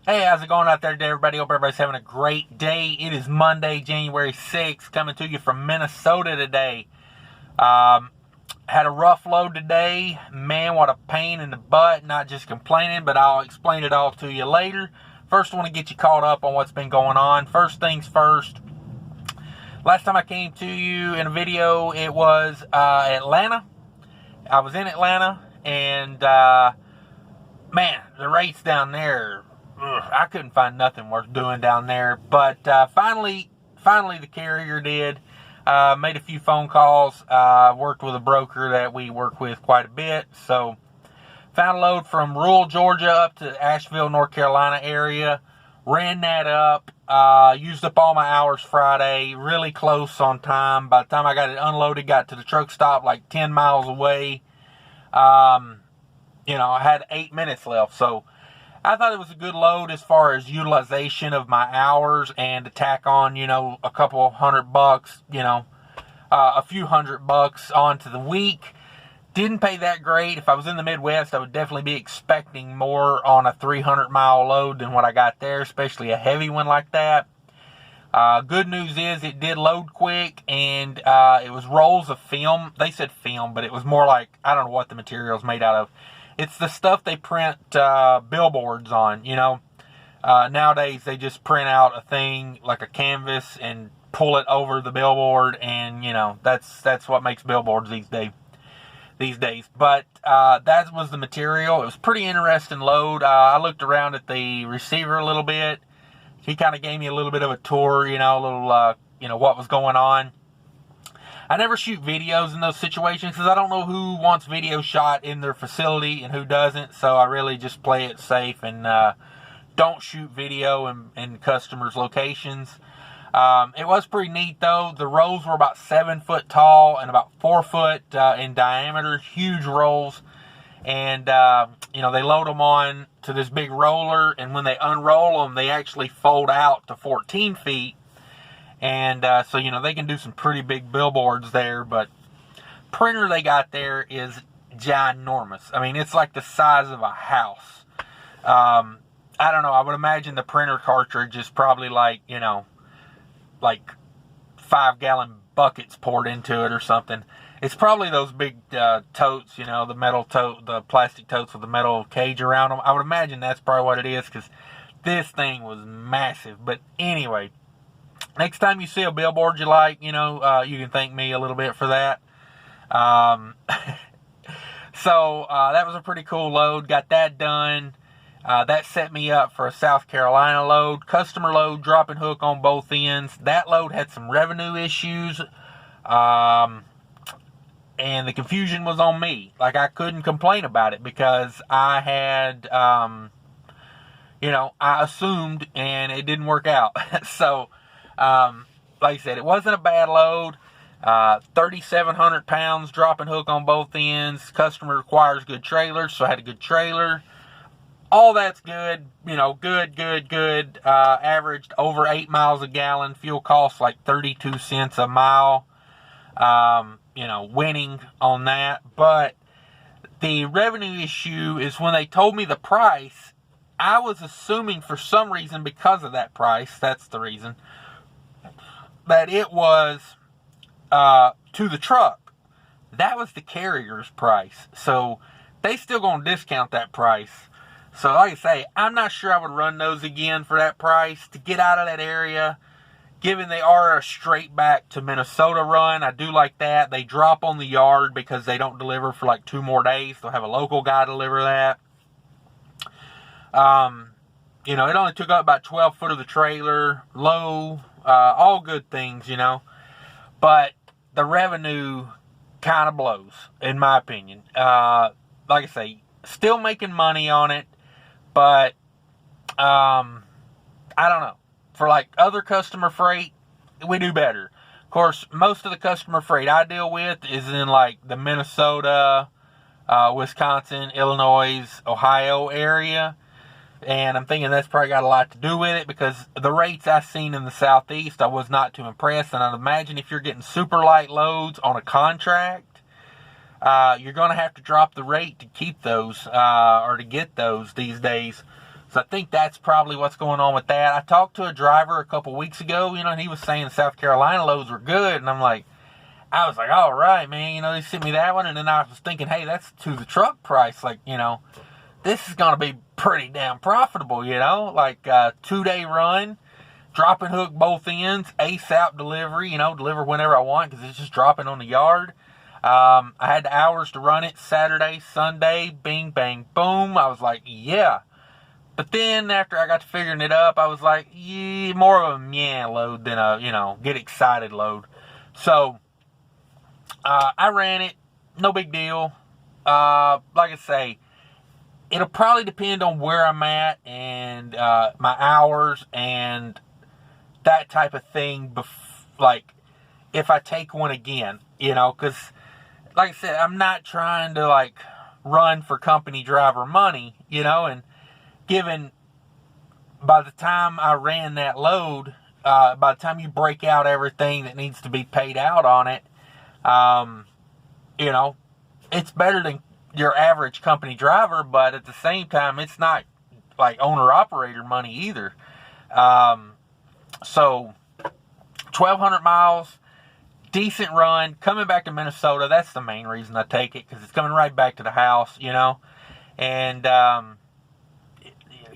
Hey, how's it going out there today, everybody? Hope everybody's having a great day. It is Monday, January 6th, coming to you from Minnesota today. Had a rough load today. Man, what a pain in the butt. Not just complaining, but I'll explain it all to you later. First, I want to get you caught up on what's been going on. First things first. Last time I came to you in a video, it was Atlanta. I was in Atlanta, and man, the rates down there, I couldn't find nothing worth doing down there. But finally, the carrier did. Made a few phone calls. Worked with a broker that we work with quite a bit. So found a load from rural Georgia up to Asheville, North Carolina area. Ran that up. Used up all my hours Friday. Really close on time. By the time I got it unloaded, got to the truck stop like 10 miles away. I had 8 minutes left. So I thought it was a good load as far as utilization of my hours, and to tack on, a couple $100, a few $100 onto the week. Didn't pay that great. If I was in the Midwest, I would definitely be expecting more on a 300-mile load than what I got there, especially a heavy one like that. Good news is it did load quick, and it was rolls of film. They said film, but it was more like, I don't know what the material is made out of. It's the stuff they print billboards on, Nowadays, they just print out a thing like a canvas and pull it over the billboard, and, that's what makes billboards these days. But that was the material. It was pretty interesting load. I looked around at the receiver a little bit. He kind of gave me a little bit of a tour, what was going on. I never shoot videos in those situations because I don't know who wants video shot in their facility and who doesn't. So I really just play it safe and don't shoot video in customers' locations. It was pretty neat though. The rolls were about 7 foot tall and about 4 foot in diameter. Huge rolls. And, they load them on to this big roller. And when they unroll them, they actually fold out to 14 feet. And so, they can do some pretty big billboards there. But printer they got there is ginormous. I mean, it's like the size of a house. I don't know. I would imagine the printer cartridge is probably like 5-gallon buckets poured into it or something. It's probably those big totes, the metal tote, the plastic totes with the metal cage around them. I would imagine that's probably what it is, because this thing was massive. But anyway, next time you see a billboard you like, you can thank me a little bit for that. So that was a pretty cool load. Got that done. That set me up for a South Carolina load. Customer load, drop and hook on both ends. That load had some revenue issues. And the confusion was on me. Like, I couldn't complain about it because I had, I assumed, and it didn't work out. So, like I said, it wasn't a bad load. 3,700 pounds, drop and hook on both ends. Customer requires good trailers, so I had a good trailer. All that's good, good. Averaged over 8 miles a gallon. Fuel costs like 32 cents a mile. Winning on that. But the revenue issue is when they told me the price, I was assuming for some reason, because of that price, that's the reason, that it was to the truck. That was the carrier's price. So they still going to discount that price. So like I say, I'm not sure I would run those again for that price to get out of that area. Given they are a straight back to Minnesota run, I do like that. They drop on the yard because they don't deliver for like 2 more days. They'll have a local guy deliver that. It only took up about 12 foot of the trailer, low, all good things, But the revenue kind of blows, in my opinion. Like I say, still making money on it, but I don't know. For like other customer freight, we do better. Of course, most of the customer freight I deal with is in like the Minnesota, Wisconsin, Illinois, Ohio area. And I'm thinking that's probably got a lot to do with it, because the rates I seen in the Southeast, I was not too impressed. And I'd imagine if you're getting super light loads on a contract, you're going to have to drop the rate to keep those, or to get those these days. So I think that's probably what's going on with that. I talked to a driver a couple weeks ago, and he was saying South Carolina loads were good. And I was like, all right, man, they sent me that one. And then I was thinking, hey, that's to the truck price. This is going to be pretty damn profitable, like 2-day run, drop and hook both ends, ASAP delivery, deliver whenever I want because it's just dropping on the yard. I had the hours to run it Saturday, Sunday, bing, bang, boom. I was like, yeah. But then after I got to figuring it up, I was like, yeah, more of a meh load than a, get excited load. So, I ran it. No big deal. Like I say, it'll probably depend on where I'm at and my hours and that type of thing. If I take one again, because like I said, I'm not trying to run for company driver money, and given by the time I ran that load, by the time you break out everything that needs to be paid out on it, it's better than your average company driver, but at the same time, it's not like owner-operator money either. So 1,200 miles, decent run, coming back to Minnesota. That's the main reason I take it, because it's coming right back to the house, and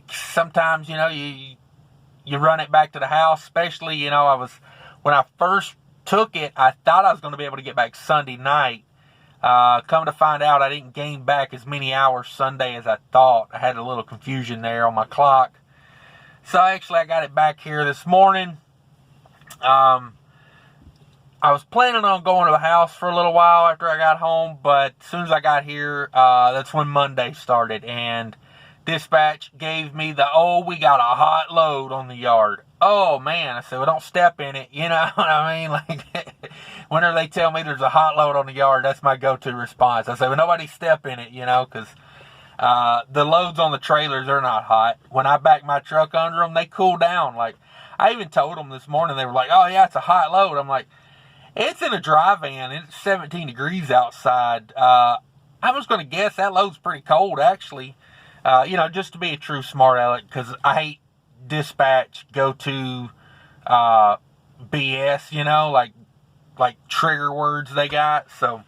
sometimes, you run it back to the house, especially, when I first took it, I thought I was going to be able to get back Sunday night. Come to find out, I didn't gain back as many hours Sunday as I thought. I had a little confusion there on my clock. So actually, I got it back here this morning. I was planning on going to the house for a little while after I got home, but as soon as I got here, that's when Monday started, and dispatch gave me we got a hot load on the yard. Oh, man. I said, well, don't step in it. You know what I mean? Whenever they tell me there's a hot load on the yard, that's my go-to response. I say, well, nobody step in it, because the loads on the trailers are not hot. When I back my truck under them, they cool down. I even told them this morning, they were like, oh, yeah, it's a hot load. I'm like, it's in a dry van. It's 17 degrees outside. I was going to guess that load's pretty cold, actually. Just to be a true smart aleck, because I hate dispatch go-to BS, like trigger words they got. So,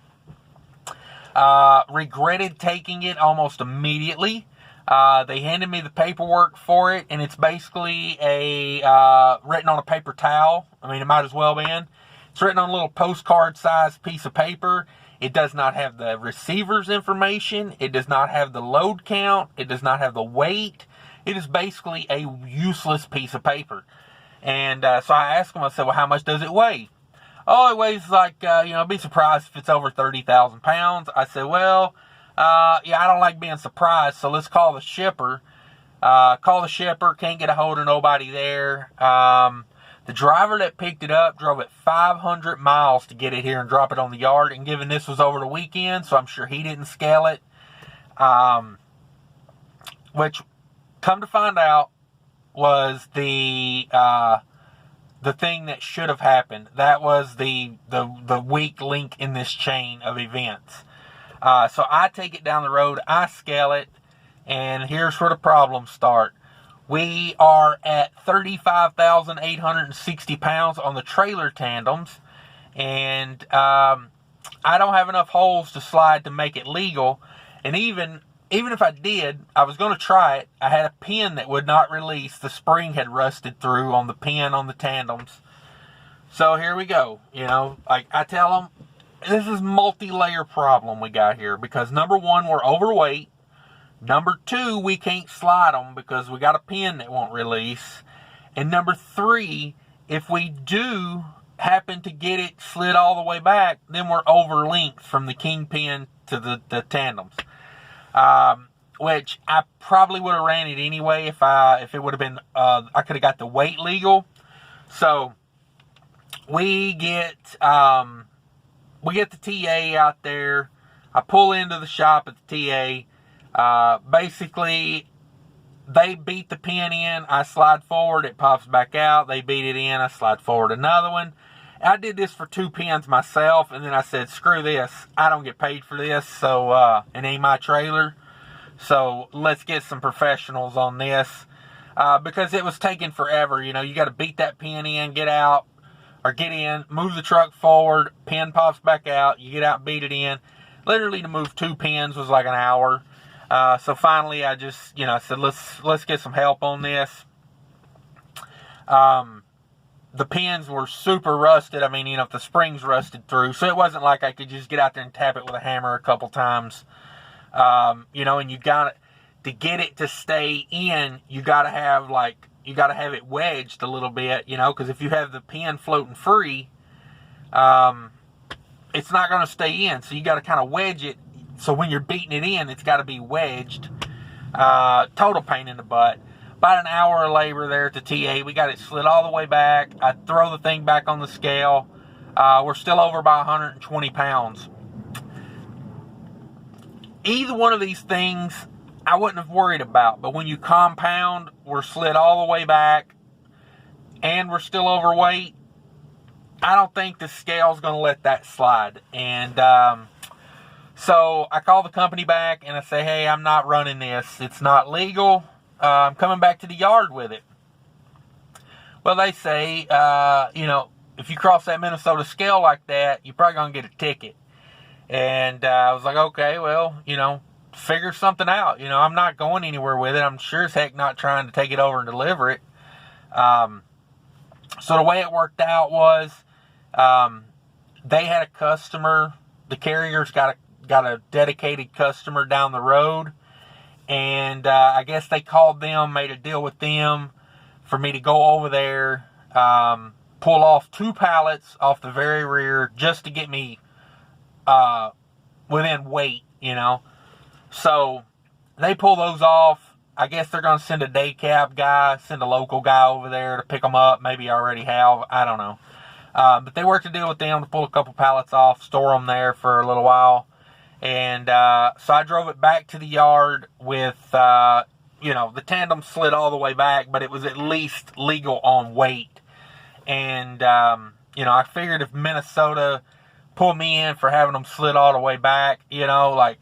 regretted taking it almost immediately. They handed me the paperwork for it, and it's basically written on a paper towel. I mean, it might as well be. It's written on a little postcard-sized piece of paper. It does not have the receiver's information. It does not have the load count. It does not have the weight. It is basically a useless piece of paper. And so I asked him, I said, well, how much does it weigh? Oh, it weighs I'd be surprised if it's over 30,000 pounds. I said, well, I don't like being surprised, so let's call the shipper. Can't get a hold of nobody there. The driver that picked it up drove it 500 miles to get it here and drop it on the yard. And given this was over the weekend, so I'm sure he didn't scale it. Which, come to find out, was the thing that should have happened. That was the weak link in this chain of events. So I take it down the road, I scale it, and here's where the problems start. We are at 35,860 pounds on the trailer tandems, and I don't have enough holes to slide to make it legal. And even if I did, I was going to try it. I had a pin that would not release. The spring had rusted through on the pin on the tandems. So here we go. I tell them, this is multi-layer problem we got here, because number one, we're overweight. Number two, we can't slide them because we got a pin that won't release. And number three, if we do happen to get it slid all the way back, then we're over length from the kingpin to the tandems. Which I probably would have ran it anyway if it would have been, I could have got the weight legal. So we get the TA out there. I pull into the shop at the TA. Basically, they beat the pin in, I slide forward, it pops back out, they beat it in, I slide forward another one. I did this for 2 pins myself, and then I said, screw this, I don't get paid for this, so, it ain't my trailer. So let's get some professionals on this, because it was taking forever. You got to beat that pin in, get out, or get in, move the truck forward, pin pops back out, you get out, beat it in. Literally to move 2 pins was like an hour. So finally I just, said, let's get some help on this. The pins were super rusted. I mean, if the springs rusted through, so it wasn't like I could just get out there and tap it with a hammer a couple times. And you got to get it to stay in, you got to have it wedged a little bit, because if you have the pin floating free, it's not going to stay in. So you got to kind of wedge it. So when you're beating it in, it's got to be wedged. Total pain in the butt. About an hour of labor there at the TA. We got it slid all the way back. I throw the thing back on the scale. We're still over by 120 pounds. Either one of these things I wouldn't have worried about. But when you compound, we're slid all the way back and we're still overweight, I don't think the scale's going to let that slide. And so I call the company back and I say, hey, I'm not running this. It's not legal. I'm coming back to the yard with it. Well, they say, if you cross that Minnesota scale like that, you're probably going to get a ticket. And I was like, okay, well, figure something out. I'm not going anywhere with it. I'm sure as heck not trying to take it over and deliver it. So the way it worked out was, they had a customer. The carrier's got a dedicated customer down the road. And I guess they called them, made a deal with them for me to go over there, pull off 2 pallets off the very rear just to get me within weight, So they pull those off. I guess they're going to send a day cab guy, send a local guy over there to pick them up. Maybe already have. I don't know. But they worked a deal with them to pull a couple pallets off, store them there for a little while. And so I drove it back to the yard with, the tandem slid all the way back, but it was at least legal on weight. And, I figured if Minnesota pulled me in for having them slid all the way back, I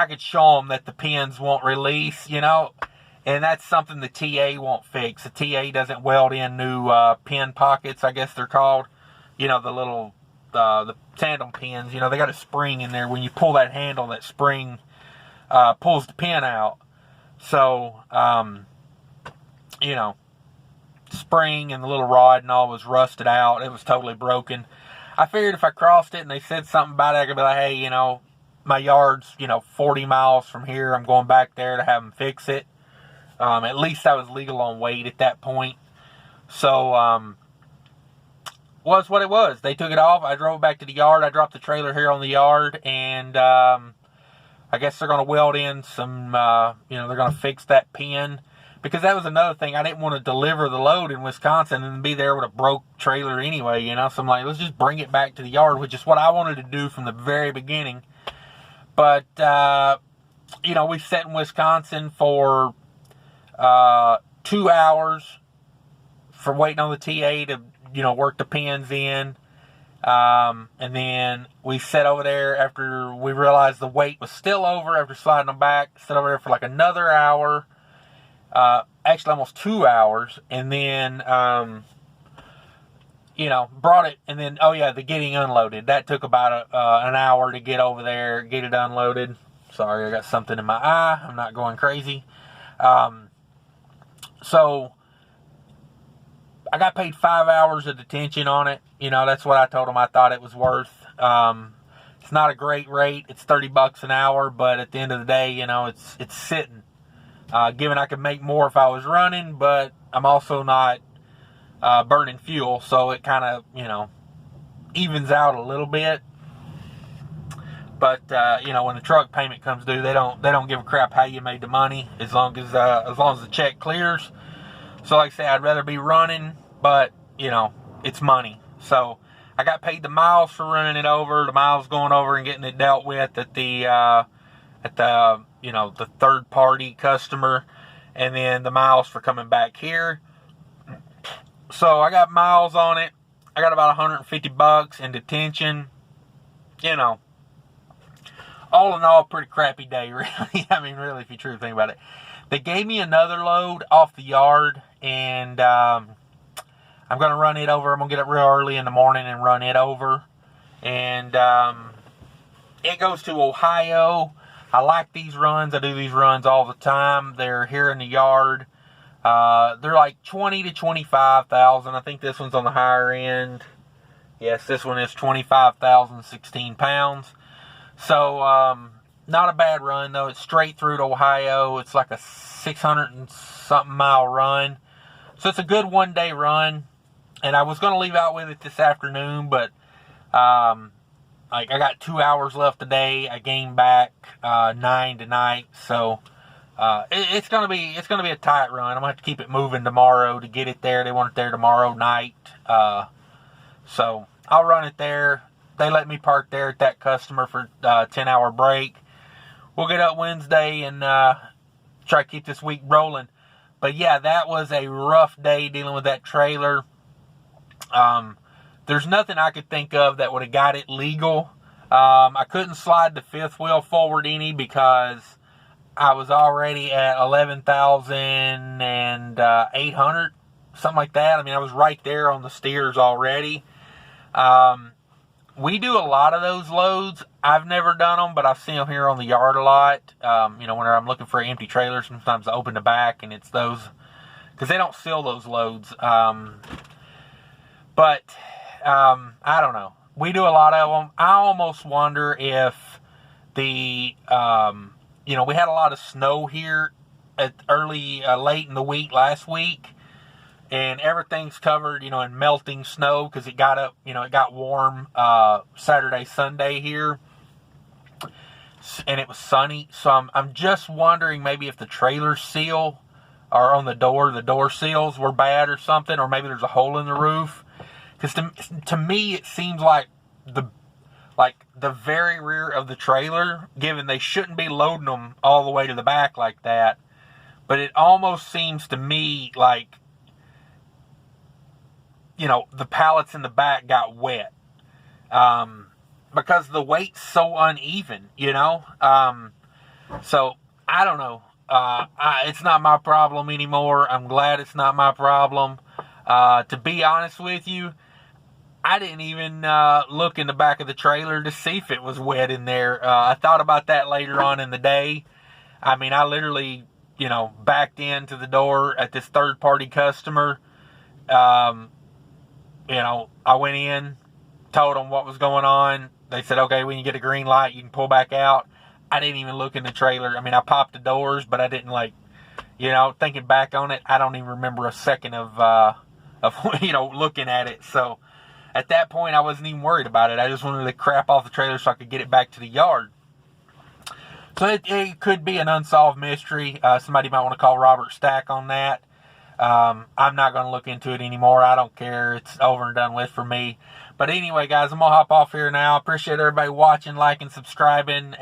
could show them that the pins won't release, and that's something the TA won't fix. The TA doesn't weld in new pin pockets, I guess they're called. The little the tandem pins, they got a spring in there. When you pull that handle, that spring pulls the pin out. So, spring and the little rod and all was rusted out. It was totally broken. I figured if I crossed it and they said something about it, I could be like, hey, my yard's, 40 miles from here. I'm going back there to have them fix it. At least I was legal on weight at that point. So, was what it was. They took it off. I drove back to the yard. I dropped the trailer here on the yard. And, I guess they're going to weld in some, they're going to fix that pin. Because that was another thing. I didn't want to deliver the load in Wisconsin and be there with a broke trailer anyway, So I'm like, let's just bring it back to the yard, which is what I wanted to do from the very beginning. But, we sat in Wisconsin for 2 hours for waiting on the TA to, work the pins in. And then we sat over there after we realized the weight was still over after sliding them back. Sat over there for like another hour. Actually almost 2 hours. And then, brought it, and then, the getting unloaded. That took about an hour to get over there, get it unloaded. Sorry, I got something in my eye. I'm not going crazy. So, I got paid 5 hours of detention on it. That's what I told them I thought it was worth. It's not a great rate. It's $30 an hour, but at the end of the day, it's sitting. Given I could make more if I was running, but I'm also not burning fuel, so it kind of, evens out a little bit. But when the truck payment comes due, they don't give a crap how you made the money as long as the check clears. So like I say, I'd rather be running, but it's money. So I got paid the miles for running it over, the miles going over and getting it dealt with at the the third party customer, and then the miles for coming back here. So I got miles on it. I got about $150 in detention. all in all, pretty crappy day, really. I mean, really, if you truly think about it. They gave me another load off the yard, and I'm going to run it over. I'm going to get up real early in the morning and run it over. And it goes to Ohio. I like these runs. I do these runs all the time. They're here in the yard. They're like 20 to 25,000. I think this one's on the higher end. Yes, this one is 25,000, 16 pounds. So, not a bad run, though. It's straight through to Ohio. It's like a 600 and something mile run. So, it's a good one-day run. And I was going to leave out with it this afternoon, but I got 2 hours left today. I gained back 9 tonight. So, it's gonna be a tight run. I'm gonna have to keep it moving tomorrow to get it there. They want it there tomorrow night. So I'll run it there. They let me park there at that customer for 10-hour break. We'll get up Wednesday and try to keep this week rolling. But yeah, that was a rough day dealing with that trailer. There's nothing I could think of that would have got it legal. I couldn't slide the fifth wheel forward any because I was already at 11,800, something like that. I mean, I was right there on the steers already. We do a lot of those loads. I've never done them, but I've seen them here on the yard a lot. Whenever I'm looking for empty trailers, sometimes I open the back and it's those, because they don't seal those loads. But I don't know. We do a lot of them. I almost wonder if we had a lot of snow here at late in the week last week, and everything's covered, in melting snow because it got warm Saturday, Sunday here, and it was sunny. So I'm just wondering maybe if the trailer seal or on the door seals were bad or something, or maybe there's a hole in the roof. Because to me, it seems like the very rear of the trailer, given they shouldn't be loading them all the way to the back like that, but it almost seems to me like, the pallets in the back got wet, because the weight's so uneven, so I don't know. It's not my problem anymore. I'm glad it's not my problem. To be honest with you, I didn't even look in the back of the trailer to see if it was wet in there. I thought about that later on in the day. I mean, I literally, backed into the door at this third-party customer. I went in, told them what was going on. They said, okay, when you get a green light, you can pull back out. I didn't even look in the trailer. I mean, I popped the doors, but I didn't thinking back on it, I don't even remember a second of looking at it. So at that point, I wasn't even worried about it. I just wanted to crap off the trailer so I could get it back to the yard. So it could be an unsolved mystery. Somebody might want to call Robert Stack on that. I'm not going to look into it anymore. I don't care. It's over and done with for me. But anyway, guys, I'm going to hop off here now. Appreciate everybody watching, liking, subscribing.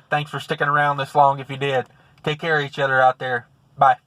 Thanks for sticking around this long if you did. Take care of each other out there. Bye.